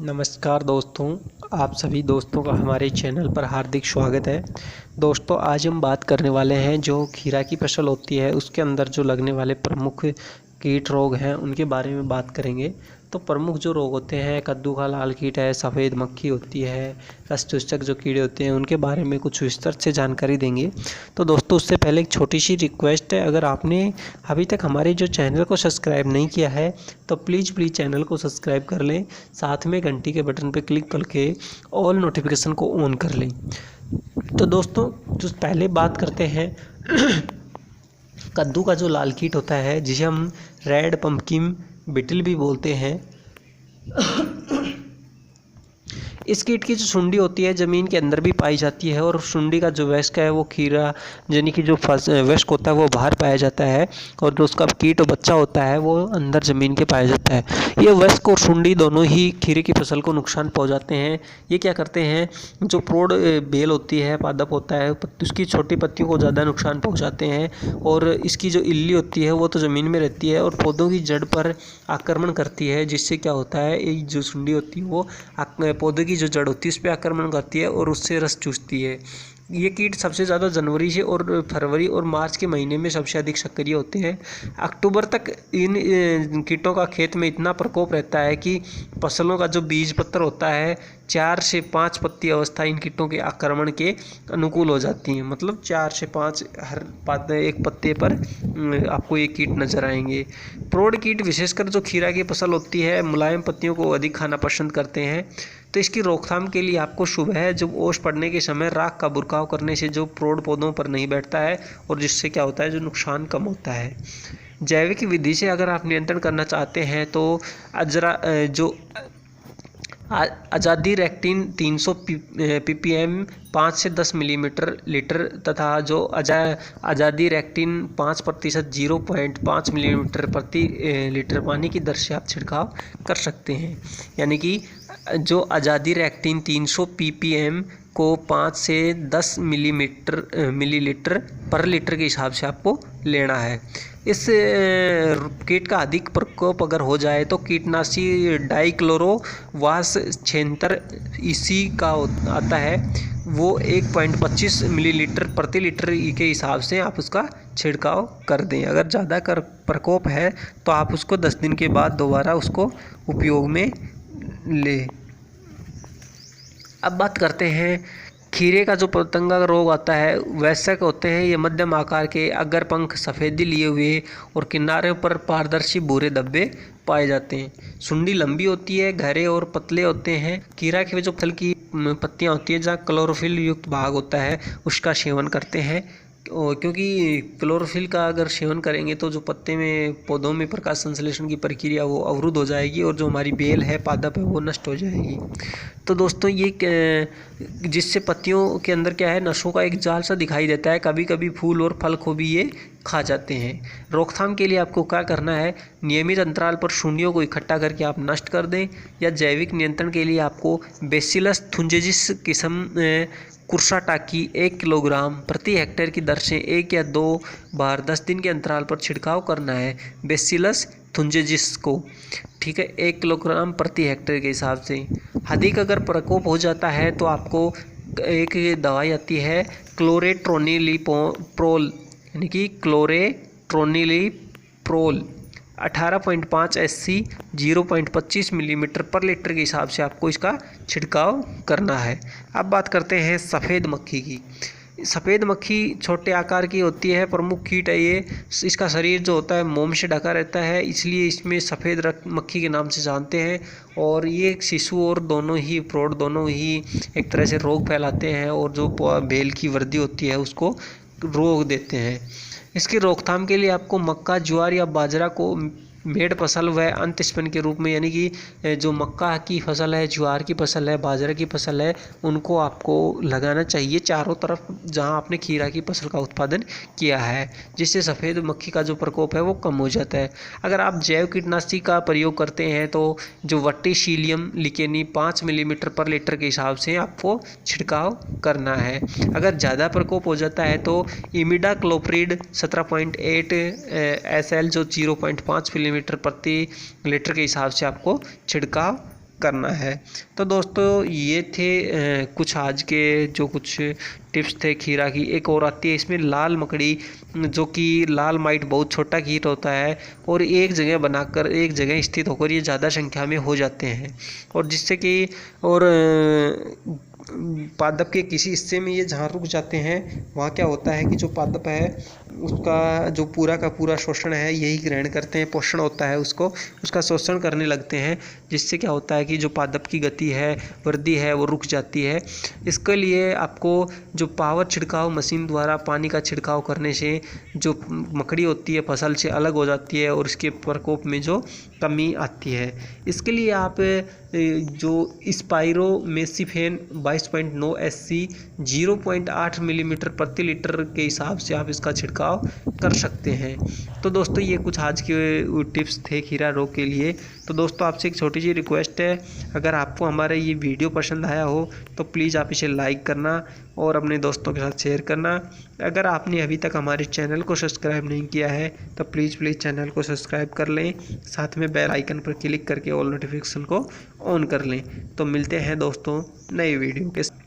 नमस्कार दोस्तों, आप सभी दोस्तों का हमारे चैनल पर हार्दिक स्वागत है। दोस्तों, आज हम बात करने वाले हैं जो खीरा की फसल होती है उसके अंदर जो लगने वाले प्रमुख कीट रोग हैं उनके बारे में बात करेंगे। तो प्रमुख जो रोग होते हैं, कद्दू का लाल कीट है, सफ़ेद मक्खी होती है, रस चूसक जो कीड़े होते हैं उनके बारे में कुछ विस्तार से जानकारी देंगे। तो दोस्तों, उससे पहले एक छोटी सी रिक्वेस्ट है, अगर आपने अभी तक हमारे जो चैनल को सब्सक्राइब नहीं किया है तो प्लीज़ चैनल को सब्सक्राइब कर लें, साथ में घंटी के बटन पर क्लिक करके ऑल नोटिफिकेशन को ऑन कर लें। तो दोस्तों, जो पहले बात करते हैं कद्दू का जो लाल कीट होता है जिसे हम रेड पम्पकिन बिटल भी बोलते हैं। इस कीट की जो सुंडी होती है ज़मीन के अंदर भी पाई जाती है और सुंडी का जो वयस्क है वो खीरा यानी कि जो वयस्क होता है वो बाहर पाया जाता है और जो उसका कीट और बच्चा होता है वो अंदर ज़मीन के पाया जाता है। ये वयस्क और सुंडी दोनों ही खीरे की फसल को नुकसान पहुंचाते हैं। ये क्या करते हैं, जो प्रौढ़ बेल होती है, पादप होता है, उसकी छोटी पत्तियों को ज़्यादा नुकसान पहुँचाते हैं और इसकी जो इल्ली होती है वो तो ज़मीन में रहती है और पौधों की जड़ पर आक्रमण करती है, जिससे क्या होता है, एक जो सुंडी होती है वो पौधे की जो जड़ होती है उस पर आक्रमण करती है और उससे रस चूसती है। ये कीट सबसे ज़्यादा जनवरी से और फरवरी और मार्च के महीने में सबसे अधिक सक्रिय होते हैं। अक्टूबर तक इन कीटों का खेत में इतना प्रकोप रहता है कि फसलों का जो बीज पत्र होता है 4 से 5 पत्ती अवस्था इन कीटों के आक्रमण के अनुकूल हो जाती है। मतलब 4 से 5 हर एक पत्ते पर आपको ये कीट नजर आएंगे। प्रौढ़ कीट विशेषकर जो खीरा की फसल होती है मुलायम पत्तियों को अधिक खाना पसंद करते हैं। तो इसकी रोकथाम के लिए आपको सुबह जब ओस पड़ने के समय राख का बुरकाव करने से जो प्रौढ़ पौधों पर नहीं बैठता है और जिससे क्या होता है, जो नुकसान कम होता है। जैविक विधि से अगर आप नियंत्रण करना चाहते हैं तो जो आज़ादी रेक्टिन 300 ppm 5 से 10 मिलीमीटर लीटर तथा जो आज़ादी रेक्टिन 5% 0.5 मिलीमीटर प्रति लीटर पानी की दर से आप छिड़काव कर सकते हैं। यानी कि जो आज़ादी रेक्टिन 300 ppm को 5 से 10 मिलीलीटर पर लीटर के हिसाब से आपको लेना है। इस कीट का अधिक प्रकोप अगर हो जाए तो कीटनाशी डाइक्लोरोवास 76 EC का आता है, वो 1.25 मिलीलीटर प्रति लीटर के हिसाब से आप उसका छिड़काव कर दें। अगर ज़्यादा प्रकोप है तो आप उसको 10 दिन के बाद दोबारा उसको उपयोग में लें। अब बात करते हैं खीरे का जो पतंगा रोग आता है, वैसे होते हैं ये मध्यम आकार के, अगर पंख सफ़ेदी लिए हुए और किनारे पर पारदर्शी भूरे धब्बे पाए जाते हैं। सुंडी लंबी होती है, गहरे और पतले होते हैं। खीरा के जो फल की पत्तियां होती हैं जहाँ क्लोरोफिल युक्त भाग होता है उसका सेवन करते हैं, क्योंकि क्लोरोफिल का अगर सेवन करेंगे तो जो पत्ते में पौधों में प्रकाश संश्लेषण की प्रक्रिया वो अवरुद्ध हो जाएगी और जो हमारी बेल है, पादप है, वो नष्ट हो जाएगी। तो दोस्तों, ये जिससे पत्तियों के अंदर क्या है, नसों का एक जाल सा दिखाई देता है। कभी कभी फूल और फल को भी ये खा जाते हैं। रोकथाम के लिए आपको क्या करना है, नियमित अंतराल पर सुंडियों को इकट्ठा करके आप नष्ट कर दें, या जैविक नियंत्रण के लिए आपको बेसिलस थुंजेजिस किस्म कुर्सा टाकी 1 किलोग्राम प्रति हेक्टेयर की दर से 1 या 2 बार 10 दिन के अंतराल पर छिड़काव करना है बेसिलस थुंजेजिस को। ठीक है, 1 किलोग्राम प्रति हेक्टेयर के हिसाब से। अधिक अगर प्रकोप हो जाता है तो आपको एक दवाई आती है क्लोरेट्रोनिलीप्रोल, यानी कि क्लोरेट्रोनिलीप्रोल 18.5 SC 0.25 मिलीमीटर पर लीटर के हिसाब से आपको इसका छिड़काव करना है। अब बात करते हैं सफ़ेद मक्खी की। सफ़ेद मक्खी छोटे आकार की होती है, प्रमुख कीट है ये। इसका शरीर जो होता है मोम से ढका रहता है, इसलिए इसमें सफ़ेद मक्खी के नाम से जानते हैं। और ये शिशु और दोनों ही प्रौढ़ दोनों ही एक तरह से रोग फैलाते हैं और जो बेल की वृद्धि होती है उसको रोक देते हैं। इसकी रोकथाम के लिए आपको मक्का, ज्वार या बाजरा को मेड़ फसल व अंतस्पन के रूप में, यानी कि जो मक्का की फसल है, ज्वार की फसल है, बाजरा की फसल है, उनको आपको लगाना चाहिए चारों तरफ जहां आपने खीरा की फसल का उत्पादन किया है, जिससे सफ़ेद मक्खी का जो प्रकोप है वो कम हो जाता है। अगर आप जैव कीटनाशी का प्रयोग करते हैं तो जो वर्टिसिलियम लिकेनी 5 मिलीमीटर पर लीटर के हिसाब से आपको छिड़काव करना है। अगर ज़्यादा प्रकोप हो जाता है तो इमिडाक्लोप्रिड 17.8 SL जो 0.5 मिलीमीटर प्रति लीटर के हिसाब से आपको छिड़काव करना है। तो दोस्तों ये थे कुछ आज के जो कुछ टिप्स थे खीरा की। एक और आती है इसमें लाल मकड़ी, जो कि लाल माइट बहुत छोटा कीट होता है और एक जगह बनाकर एक जगह स्थित होकर ये ज़्यादा संख्या में हो जाते हैं और जिससे कि और पादप के किसी हिस्से में ये जहाँ रुक जाते हैं वहाँ क्या होता है कि जो पादप है उसका जो पूरा का पूरा शोषण है यही ग्रहण करते हैं, पोषण होता है उसको, उसका शोषण करने लगते हैं, जिससे क्या होता है कि जो पादप की गति है, वृद्धि है, वो रुक जाती है। इसके लिए आपको जो पावर छिड़काव मशीन द्वारा पानी का छिड़काव करने से जो मकड़ी होती है फसल से अलग हो जाती है और इसके प्रकोप में जो कमी आती है। इसके लिए आप जो स्पाइरोमेसिफेन 22.9 SC 0.8 मिलीमीटर प्रति लीटर के हिसाब से आप इसका छिड़काव कर सकते हैं। तो दोस्तों ये कुछ आज के टिप्स थे खीरा रोग के लिए। तो दोस्तों आपसे एक छोटी सी रिक्वेस्ट है, अगर आपको हमारा ये वीडियो पसंद आया हो तो प्लीज़ आप इसे लाइक करना और अपने दोस्तों के साथ शेयर करना। अगर आपने अभी तक हमारे चैनल को सब्सक्राइब नहीं किया है तो प्लीज़ चैनल को सब्सक्राइब कर लें, साथ में बेल आइकन पर क्लिक करके ऑल नोटिफिकेशन को ऑन कर लें। तो मिलते हैं दोस्तों नई वीडियो के साथ।